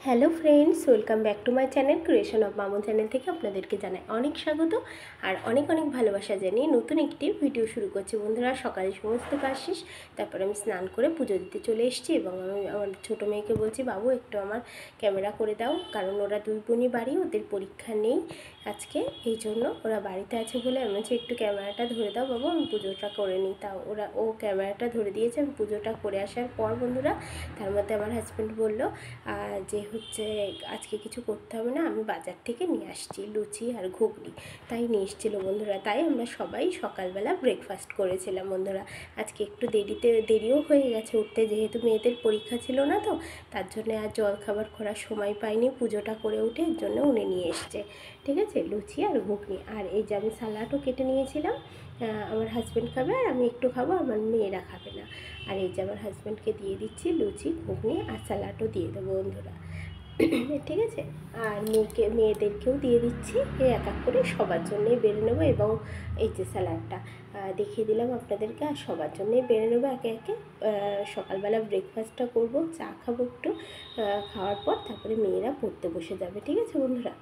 Hello friends, welcome back to my channel creation of Mamun channel থেকে আপনাদেরকে জানাই অনেক স্বাগত আর অনেক অনেক ভালোবাসা জানিয়ে নতুন একটি ভিডিও শুরু করছি। বন্ধুরা, সকালে সমস্ত কাজ শেষ, তারপর আমি স্নান করে পুজো দিতে চলে এসেছি এবং আমি আমার ছোটো মেয়েকে বলছি, বাবু একটু আমার ক্যামেরা করে দাও, কারণ ওরা দুই বোনই বাড়ি, ওদের পরীক্ষা নেই আজকে, এই জন্য ওরা বাড়িতে আছে বলে আমি বলছি একটু ক্যামেরাটা ধরে দাও বাবু, আমি পুজোটা করে নিই। তা ও ক্যামেরাটা ধরে দিয়েছে। আমি পুজোটা করে আসার পর বন্ধুরা, তার মধ্যে আমার হাজব্যান্ড বললো যে হচ্ছে আজকে কিছু করতে হবে না, আমি বাজার থেকে নিয়ে আসছি লুচি আর ঘুগনি, তাই নিয়ে এসেছিলো বন্ধুরা। তাই আমরা সবাই সকালবেলা ব্রেকফাস্ট করেছিলাম বন্ধুরা। আজকে একটু দেরিও হয়ে গেছে উঠতে, যেহেতু মেয়েদের পরীক্ষা ছিল না, তো তার জন্য আর জল খাবার করার সময় পাইনি। পুজোটা করে উঠে এর জন্য উনি নিয়ে এসছে, ঠিক আছে, লুচি আর ঘুগনি। আর এই যে আমি সালাডও কেটে নিয়েছিলাম, আমার হাজব্যান্ড খাবে আর আমি একটু খাবো, আমার মেয়েরা খাবে না। আর এই যে আমার হাজব্যান্ডকে দিয়ে দিচ্ছি লুচি ঘুগনি আর স্যালাডও দিয়ে দেবো বন্ধুরা, ঠিক আছে। আর মেয়েদেরকেও দিয়ে দিচ্ছি, এক এক করে সবার জন্যই বেড়ে নেবো। এবং এই যে স্যালাডটা দেখিয়ে দিলাম আপনাদেরকে, আর সবার জন্যই বেড়ে নেবো একে একে। সকালবেলা ব্রেকফাস্টটা করব, চা খাবো একটু, খাওয়ার পর তারপরে মেয়েরা পড়তে বসে যাবে, ঠিক আছে বন্ধুরা।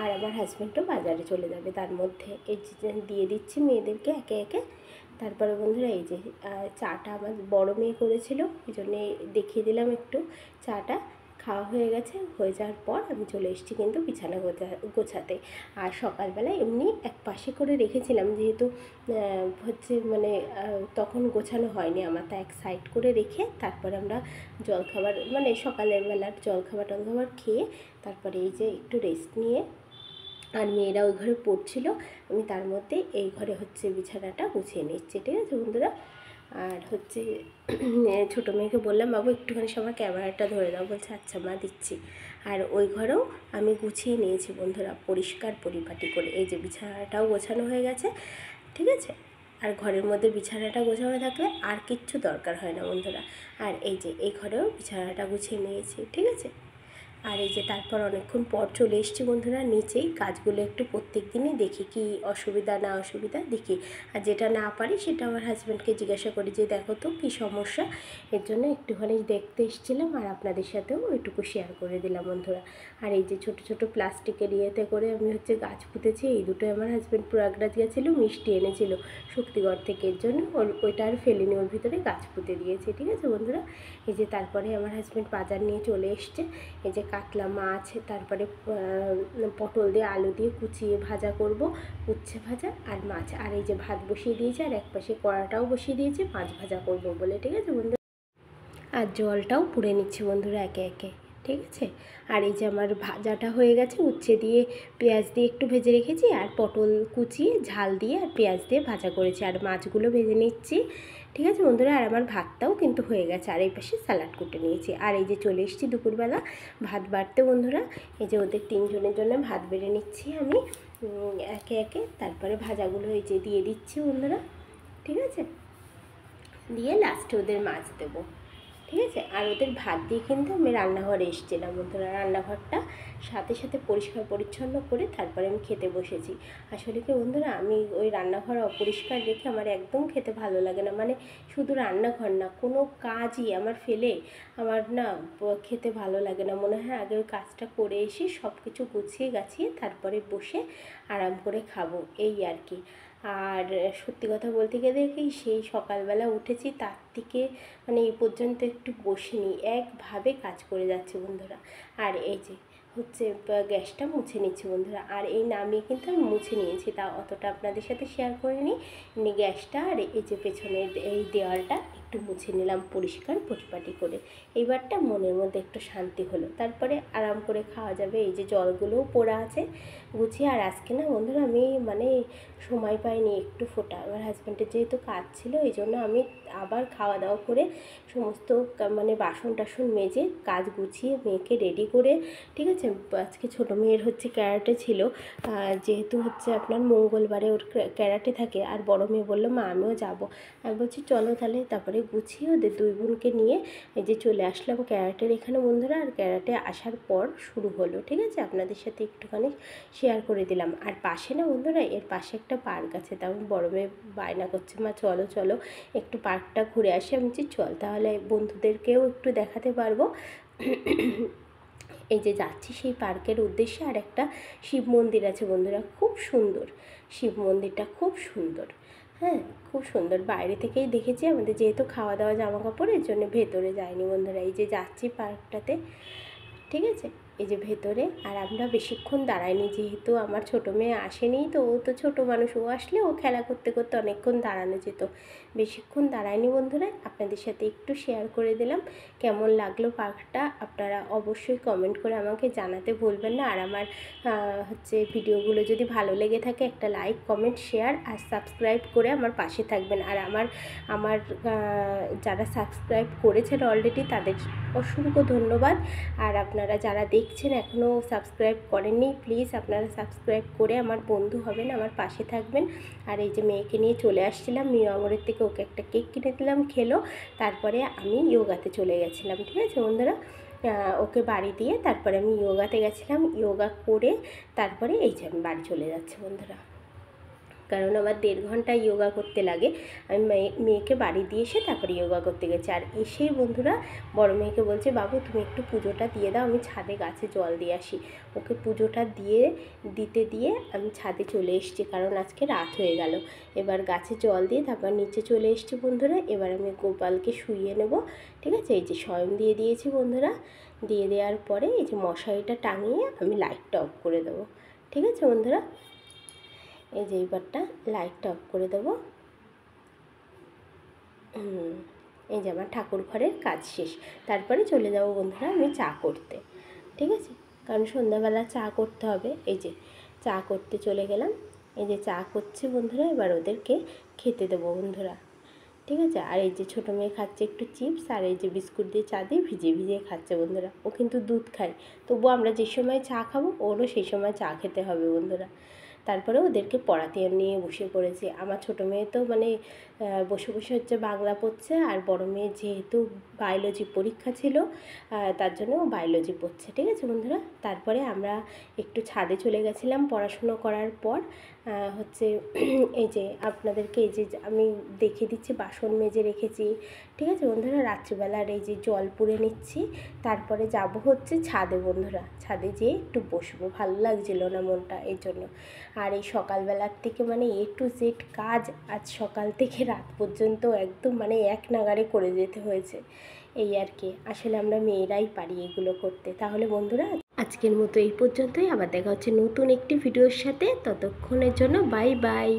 আর আমার হাজব্যান্ডও বাজারে চলে যাবে, তার মধ্যে এই যে দিয়ে দিচ্ছি মেয়েদেরকে একে একে। তারপরে বন্ধুরা, এই যে চাটা আমার বড় মেয়ে করেছিল, এই জন্যে দেখিয়ে দিলাম একটু চাটা। খাওয়া হয়ে গেছে, হয়ে যাওয়ার পর আমি চলে এসেছি কিন্তু বিছানা গোছাতে। আর সকালবেলা এমনি এক পাশে করে রেখেছিলাম, যেহেতু হচ্ছে মানে তখন গোছানো হয়নি আমার, তা এক সাইড করে রেখে তারপরে আমরা জলখাবার মানে সকালের বেলার জলখাবার খেয়ে তারপরে এই যে একটু রেস্ট নিয়ে, আর মেয়েরা ওই ঘরে পড়ছিল, আমি তার মধ্যে এই ঘরে হচ্ছে বিছানাটা গুছিয়ে নিচ্ছি, ঠিক আছে বন্ধুরা। আর হচ্ছে ছোটো মেয়েকে বললাম, বাবু একটুখানি সবার ক্যামেরাটা ধরে দাও, বলছে আচ্ছা মা দিচ্ছি। আর ওই ঘরেও আমি গুছিয়ে নিয়েছি বন্ধুরা, পরিষ্কার পরিপাটি করে। এই যে বিছানাটাও গোছানো হয়ে গেছে, ঠিক আছে। আর ঘরের মধ্যে বিছানাটা গোছানো থাকলে আর কিচ্ছু দরকার হয় না বন্ধুরা। আর এই যে এই ঘরেও বিছানাটা গুছিয়ে নিয়েছি, ঠিক আছে। আর এই যে তারপর অনেকক্ষণ পর চলে এসেছি বন্ধুরা নিচেই, কাজগুলো একটু প্রত্যেক দিনই দেখি কি অসুবিধা না অসুবিধা দেখি, আর যেটা না পারি সেটা আমার হাজব্যান্ডকে জিজ্ঞাসা করি যে দেখো তো কী সমস্যা, এর জন্য একটুখানি দেখতে এসেছিলাম আর আপনাদের সাথেও এটুকু শেয়ার করে দিলাম বন্ধুরা। আর এই যে ছোটো ছোটো প্লাস্টিকের ইয়েতে করে আমি হচ্ছে গাছ পুঁতেছি, এই দুটোই আমার হাজব্যান্ড প্রয়াগরাজ গেছিলো, মিষ্টি এনেছিল শক্তিগড় থেকে, এর জন্য ওইটা আর ফেলিনি, ওর ভিতরে গাছ পুঁতে দিয়েছে, ঠিক আছে বন্ধুরা। এই যে তারপরে আমার হাজব্যান্ড বাজার নিয়ে চলে এসছে, এই যে কাতলা মাছ, তারপরে পটল দিয়ে আলু দিয়ে কুচিয়ে ভাজা করব, উচ্ছে ভাজা আর মাছ। আর এই যে ভাত বসিয়ে দিয়েছে, আর এক পাশে কড়াটাও বসিয়ে দিয়েছে মাছ ভাজা করব বলে, ঠিক আছে বন্ধুরা। আর জলটাও পুড়ে নিচ্ছি বন্ধুরা একে একে, ঠিক আছে। আর এই যে আমার ভাজাটা হয়ে গেছে, উচ্ছে দিয়ে পেঁয়াজ দিয়ে একটু ভেজে রেখেছি, আর পটল কুচিয়ে ঝাল দিয়ে আর পেঁয়াজ দিয়ে ভাজা করেছি, আর মাছগুলো ভেজে নিচ্ছি, ঠিক আছে বন্ধুরা। আর আমার ভাতটাও কিন্তু হয়ে গেছে, আর এই পাশে স্যালাড কুটে নিয়েছি। আর এই যে চলে এসেছি দুপুরবেলা ভাত বাড়তে বন্ধুরা, এই যে ওদের তিনজনের জন্য ভাত বেড়ে নিচ্ছি আমি একে একে। তারপরে ভাজাগুলো এই যে দিয়ে দিচ্ছি বন্ধুরা, ঠিক আছে, দিয়ে লাস্টে ওদের মাছ দেবো, ঠিক আছে। আর ওদের ভাত দিয়ে কিন্তু আমি রান্নাঘরে এসেছিলাম বন্ধুরা, রান্নাঘরটা সাথে সাথে পরিষ্কার পরিচ্ছন্ন করে তারপরে আমি খেতে বসেছি। আসলে কি বন্ধুরা, আমি ওই রান্নাঘর অপরিষ্কার রেখে আমার একদম খেতে ভালো লাগে না, মানে শুধু রান্নাঘর না, কোনো কাজই আমার ফেলে আমার না খেতে ভালো লাগে না, মনে হয় আগে ওই কাজটা করে এসে সব কিছু গুছিয়ে গাছিয়ে তারপরে বসে আরাম করে খাবো, এই আর কি। আর সত্যি কথা বলতে গেলে কি, সেই সকালবেলা উঠেছি তার থেকে মানে এই পর্যন্ত একটু বসিনি, একভাবে কাজ করে যাচ্ছে বন্ধুরা। আর এই যে হচ্ছে গ্যাসটা মুছে নিচ্ছি বন্ধুরা, আর এই নামিয়ে কিন্তু আমি মুছে নিয়েছি, তা অতটা আপনাদের সাথে শেয়ার করে নিই গ্যাসটা। আর এই যে পেছনের এই দেওয়ালটা একটু মুছে নিলাম পরিষ্কার পরিপাটি করে, এইবারটা মনের মধ্যে একটু শান্তি হলো, তারপরে আরাম করে খাওয়া যাবে। এই যে জলগুলোও পড়া আছে গুছিয়ে। আর আজকে না বন্ধুরা আমি মানে সময় পাইনি একটু ফোটা, আমার হাজব্যান্ডের যেহেতু কাজ ছিল, এই জন্য আমি আবার খাওয়া দাওয়া করে সমস্ত মানে বাসন টাসন মেজে কাজ গুছিয়ে মেয়েকে রেডি করে, ঠিক আছে। আজকে ছোটো মেয়ের হচ্ছে ক্যারাটে ছিল, যেহেতু হচ্ছে আপনার মঙ্গলবারে ওর ক্যারাটে থাকে, আর বড় মেয়ে বললো মা আমিও যাবো, আমি বলছি চলো তাহলে। তারপরে গুছিয়ে ওদের দুই বোনকে নিয়ে এই যে চলে আসলাম ক্যারাটের এখানে বন্ধুরা। আর ক্যারাটে আসার পর শুরু হলো, ঠিক আছে, আপনাদের সাথে একটুখানি শেয়ার করে দিলাম। আর পাশে না বন্ধুরা, এর পাশে একটা পার্ক আছে, তাও বড় মেয়ে বায়না করছে মা চলো চলো একটু পার্কটা ঘুরে আসি, আমি বলছি চল, তাহলে বন্ধুদেরকেও একটু দেখাতে পারবো। এই যে যাচ্ছি সেই পার্কের উদ্দেশ্যে। আর একটা শিব মন্দির আছে বন্ধুরা, খুব সুন্দর শিব মন্দিরটা, খুব সুন্দর। হ্যাঁ, খুব সুন্দর। বাইরে থেকেই দেখেছি, আমাদের যেহেতু খাওয়া দাওয়া জামা কাপড়ের জন্য ভেতরে যায়নি বন্ধুরা। এই যে যাচ্ছি পার্কটাতে, ঠিক আছে, এই যে ভেতরে। আর আমরা বেশিক্ষণ দাঁড়াইনি, যেহেতু আমার ছোটো মেয়ে আসেনি, তো ও তো ছোটো মানুষ, ও আসলে ও খেলা করতে করতে অনেকক্ষণ দাঁড়ানো যেত। বেশিক্ষণ দাঁড়াইনি বন্ধুরা, আপনাদের সাথে একটু শেয়ার করে দিলাম। কেমন লাগলো পার্কটা আপনারা অবশ্যই কমেন্ট করে আমাকে জানাতে ভুলবেন না। আর আমার হচ্ছে ভিডিওগুলো যদি ভালো লেগে থাকে, একটা লাইক, কমেন্ট, শেয়ার আর সাবস্ক্রাইব করে আমার পাশে থাকবেন। আর আমার যারা সাবস্ক্রাইব করেছেন অলরেডি, তাদের অসংখ্য ধন্যবাদ। আর আপনারা যারা দেখছেন এখনও সাবস্ক্রাইব করেননি, প্লিজ আপনারা সাবস্ক্রাইব করে আমার বন্ধু হবেন, আমার পাশে থাকবেন। আর এই যে মেয়েকে নিয়ে চলে আসছিলাম মিয়ামরের থেকে, ওকে একটা কেক কিনে দিলাম, খেলো। তারপরে আমি যোগাতে চলে গেছিলাম, ঠিক আছে বন্ধুরা। ওকে বাড়ি দিয়ে তারপরে আমি যোগাতে গেছিলাম, যোগা করে তারপরে এই যে আমি বাড়ি চলে যাচ্ছি বন্ধুরা, কারণ আমার 1.5 ঘন্টা যোগা করতে লাগে। আমি মেয়েকে বাড়ি দিয়ে এসে তারপরে যোগা করতে গেছি। আর এসেই বন্ধুরা বড় মেয়েকে বলছে, বাবু তুমি একটু পুজোটা দিয়ে দাও, আমি ছাদে গাছে জল দিয়ে আসি। ওকে পুজোটা দিয়ে আমি ছাদে চলে এসেছি, কারণ আজকে রাত হয়ে গেল। এবার গাছে জল দিয়ে তারপর নিচে চলে এসেছি বন্ধুরা। এবার আমি গোপালকে শুইয়ে নেব, ঠিক আছে। এই যে শয়ন দিয়ে দিয়েছি বন্ধুরা, দিয়ে দেওয়ার পরে এই যে মশারিটা টাঙিয়ে আমি লাইটটা অফ করে দেবো, ঠিক আছে বন্ধুরা। এই যে এইবারটা লাইটটা অফ করে দেবো। এই যে আমার ঠাকুর ঘরের কাজ শেষ। তারপরে চলে যাব বন্ধুরা আমি চা করতে, ঠিক আছে, কারণ সন্ধ্যাবেলা চা করতে হবে। এই যে চা করতে চলে গেলাম, এই যে চা করছি বন্ধুরা। এবার ওদেরকে খেতে দেবো বন্ধুরা, ঠিক আছে। আর এই যে ছোটো মেয়ে খাচ্ছে একটু চিপস, আর এই যে বিস্কুট দিয়ে চা দিয়ে ভিজিয়ে খাচ্ছে বন্ধুরা। ও কিন্তু দুধ খায়, তবুও আমরা যে সময় চা খাবো ওরও সেই সময় চা খেতে হবে বন্ধুরা। তারপরে ওদেরকে পড়াতে নিয়ে বসে পড়েছি। আমার ছোটো মেয়ে তো মানে বসে বসে হচ্ছে বাংলা পড়ছে, আর বড় মেয়ে যেহেতু বায়োলজি পরীক্ষা ছিল তার জন্য ও বায়োলজি পড়ছে, ঠিক আছে বন্ধুরা। তারপরে আমরা একটু ছাদে চলে গেছিলাম পড়াশুনো করার পর। হচ্ছে এই যে আপনাদেরকে এই যে আমি দেখিয়ে দিচ্ছি, বাসন মেজে রেখেছি, ঠিক আছে বন্ধুরা। রাত্রিবেলার এই যে জল পুড়ে নিচ্ছি, তারপরে যাব হচ্ছে ছাদে বন্ধুরা। ছাদে যেয়ে একটু বসবো, ভালো লাগছিল না মনটা, এই জন্য। আর এই সকালবেলার থেকে মানে A to Z কাজ আজ সকাল থেকে রাত পর্যন্ত একদম মানে এক নাগাড়ে করে যেতে হয়েছে, এই আর কি। আসলে আমরা মেয়েরাই পারি এগুলো করতে। তাহলে বন্ধুরা আজকের মতো এই পর্যন্তই, আবার দেখা হচ্ছে নতুন একটি ভিডিওর সাথে। ততক্ষণের জন্য বাই বাই।